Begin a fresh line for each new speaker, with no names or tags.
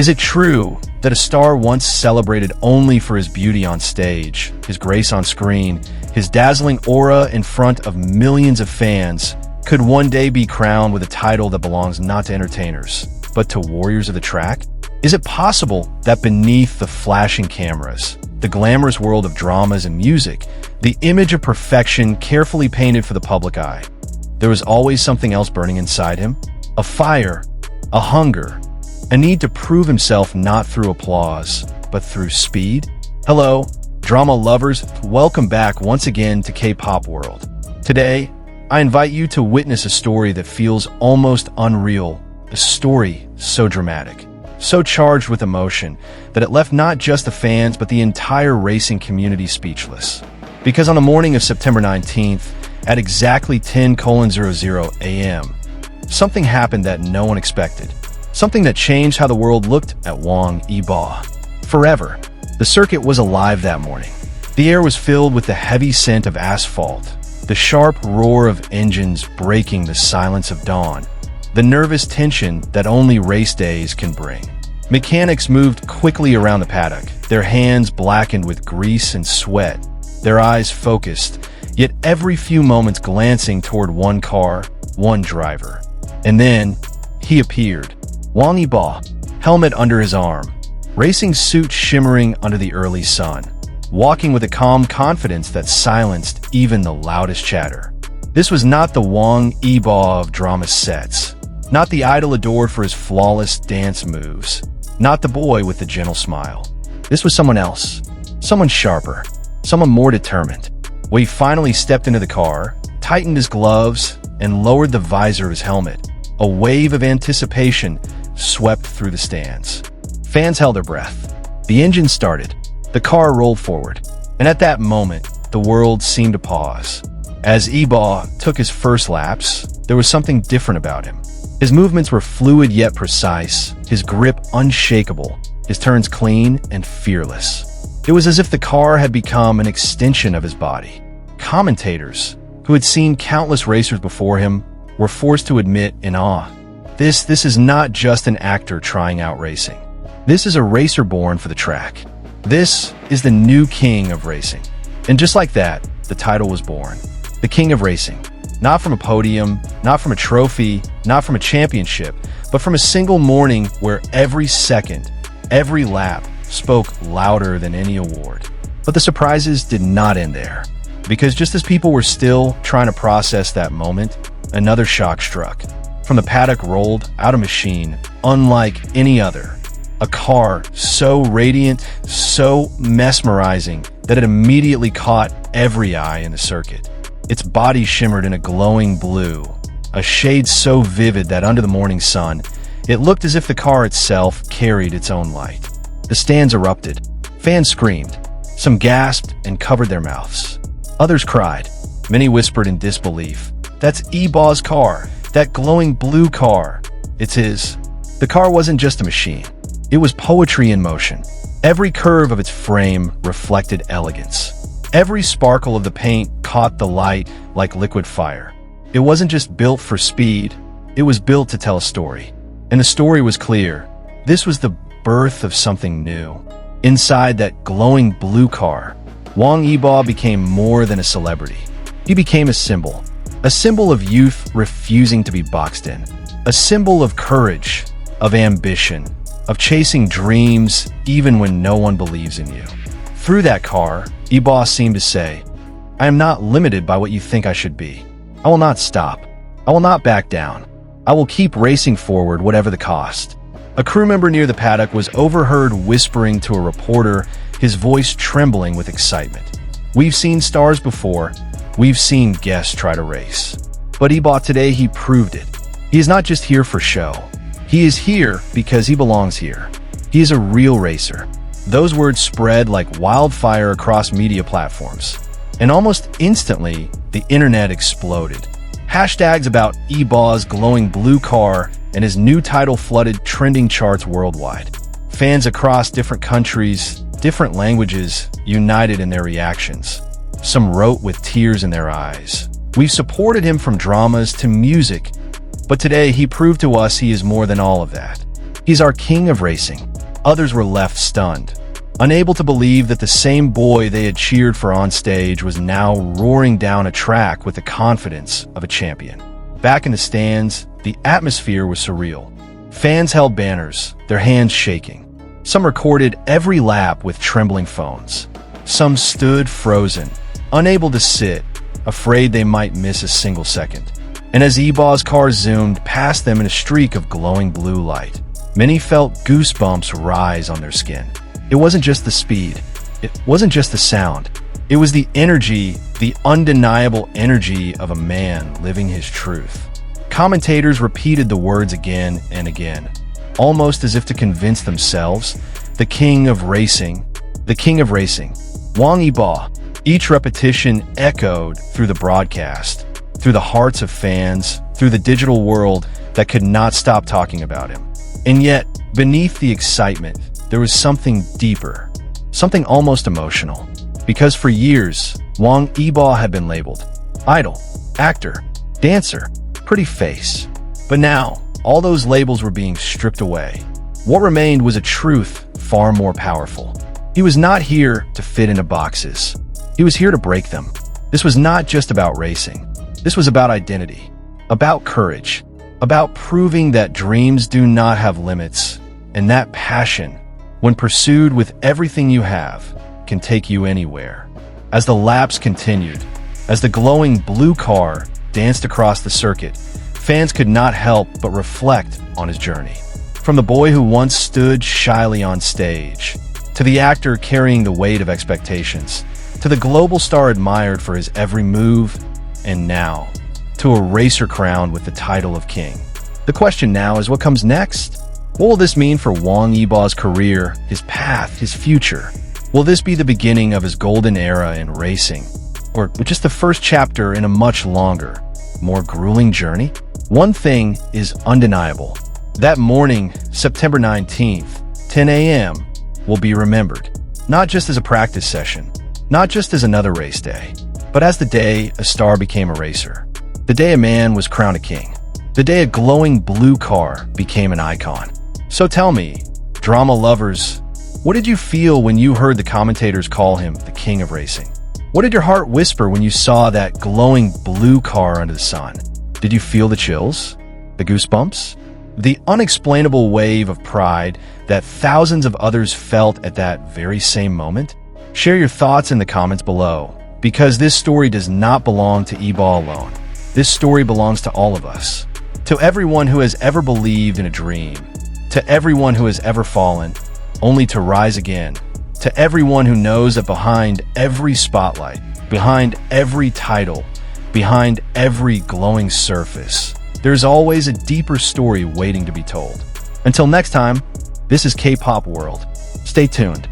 Is it true that a star once celebrated only for his beauty on stage, his grace on screen, his dazzling aura in front of millions of fans, could one day be crowned with a title that belongs not to entertainers, but to warriors of the track? Is it possible that beneath the flashing cameras, the glamorous world of dramas and music, the image of perfection carefully painted for the public eye, there was always something else burning inside him? A fire, a hunger, a need to prove himself not through applause, but through speed? Hello, drama lovers, welcome back once again to K-Pop World. Today, I invite you to witness a story that feels almost unreal, a story so dramatic, so charged with emotion, that it left not just the fans but the entire racing community speechless. Because on the morning of September 19th, at exactly 10:00 a.m., something happened that no one expected. Something that changed how the world looked at Wang Yibo. Forever, the circuit was alive that morning. The air was filled with the heavy scent of asphalt, the sharp roar of engines breaking the silence of dawn, the nervous tension that only race days can bring. Mechanics moved quickly around the paddock, their hands blackened with grease and sweat, their eyes focused, yet every few moments glancing toward one car, one driver. And then, he appeared. Wang Yibo, helmet under his arm, racing suit shimmering under the early sun, walking with a calm confidence that silenced even the loudest chatter. This was not the Wang Yibo of drama sets, not the idol adored for his flawless dance moves, not the boy with the gentle smile. This was someone else, someone sharper, someone more determined. When he finally stepped into the car, tightened his gloves, and lowered the visor of his helmet, a wave of anticipation swept through the stands. Fans held their breath. The engine started. The car rolled forward. And at that moment, the world seemed to pause. As Yibo took his first laps, there was something different about him. His movements were fluid yet precise, his grip unshakable, his turns clean and fearless. It was as if the car had become an extension of his body. Commentators, who had seen countless racers before him, were forced to admit in awe. This is not just an actor trying out racing. This is a racer born for the track. This is the new king of racing. And just like that, the title was born. The king of racing. Not from a podium, not from a trophy, not from a championship, but from a single morning where every second, every lap spoke louder than any award. But the surprises did not end there. Because just as people were still trying to process that moment, another shock struck. From the paddock rolled out a machine unlike any other. A car so radiant, so mesmerizing, that it immediately caught every eye in the circuit. Its body shimmered in a glowing blue, a shade so vivid that under the morning sun, it looked as if the car itself carried its own light. The stands erupted. Fans screamed. Some gasped and covered their mouths. Others cried. Many whispered in disbelief. That's Yibo's car. That glowing blue car. It's his. The car wasn't just a machine. It was poetry in motion. Every curve of its frame reflected elegance. Every sparkle of the paint caught the light like liquid fire. It wasn't just built for speed. It was built to tell a story. And the story was clear. This was the birth of something new. Inside that glowing blue car, Wang Yibo became more than a celebrity. He became a symbol of youth refusing to be boxed in, a symbol of courage, of ambition, of chasing dreams even when no one believes in you. Through that car, Yibo seemed to say, I am not limited by what you think I should be. I will not stop. I will not back down. I will keep racing forward whatever the cost. A crew member near the paddock was overheard whispering to a reporter, his voice trembling with excitement. We've seen stars before. We've seen guests try to race. But Yibo today, he proved it. He is not just here for show. He is here because he belongs here. He is a real racer. Those words spread like wildfire across media platforms. And almost instantly, the internet exploded. Hashtags about Yibo's glowing blue car and his new title flooded trending charts worldwide. Fans across different countries, different languages, united in their reactions. Some wrote with tears in their eyes. We've supported him from dramas to music, but today he proved to us he is more than all of that. He's our king of racing. others were left stunned, unable to believe that the same boy they had cheered for on stage was now roaring down a track with the confidence of a champion. Back in the stands, the atmosphere was surreal. Fans held banners, their hands shaking. Some recorded every lap with trembling phones. Some stood frozen, unable to sit, afraid they might miss a single second. And as Yibo's car zoomed past them in a streak of glowing blue light, many felt goosebumps rise on their skin. It wasn't just the speed. It wasn't just the sound. It was the energy, the undeniable energy of a man living his truth. Commentators repeated the words again and again, almost as if to convince themselves, the king of racing, Wang Yibo. Each repetition echoed through the broadcast, through the hearts of fans, through the digital world that could not stop talking about him. And yet, beneath the excitement, there was something deeper, something almost emotional. Because for years, Wang Yibo had been labeled idol, actor, dancer, pretty face. But now, all those labels were being stripped away. What remained was a truth far more powerful. He was not here to fit into boxes. He was here to break them. This was not just about racing. This was about identity, about courage, about proving that dreams do not have limits, and that passion, when pursued with everything you have, can take you anywhere. As the laps continued, as the glowing blue car danced across the circuit, fans could not help but reflect on his journey. From the boy who once stood shyly on stage, to the actor carrying the weight of expectations, to the global star admired for his every move, and now, to a racer crowned with the title of king. The question now is, what comes next? What will this mean for Wang Yibo's career, his path, his future? Will this be the beginning of his golden era in racing? Or just the first chapter in a much longer, more grueling journey? One thing is undeniable. That morning, September 19th, 10 a.m., will be remembered, not just as a practice session, not just as another race day, but as the day a star became a racer, the day a man was crowned a king, the day a glowing blue car became an icon. So tell me, drama lovers, what did you feel when you heard the commentators call him the king of racing? What did your heart whisper when you saw that glowing blue car under the sun? Did you feel the chills? The goosebumps? The unexplainable wave of pride that thousands of others felt at that very same moment? Share your thoughts in the comments below, because this story does not belong to Yibo alone. This story belongs to all of us. To everyone who has ever believed in a dream, to everyone who has ever fallen, only to rise again, to everyone who knows that behind every spotlight, behind every title, behind every glowing surface, there's always a deeper story waiting to be told. Until next time, this is K-Pop World. Stay tuned.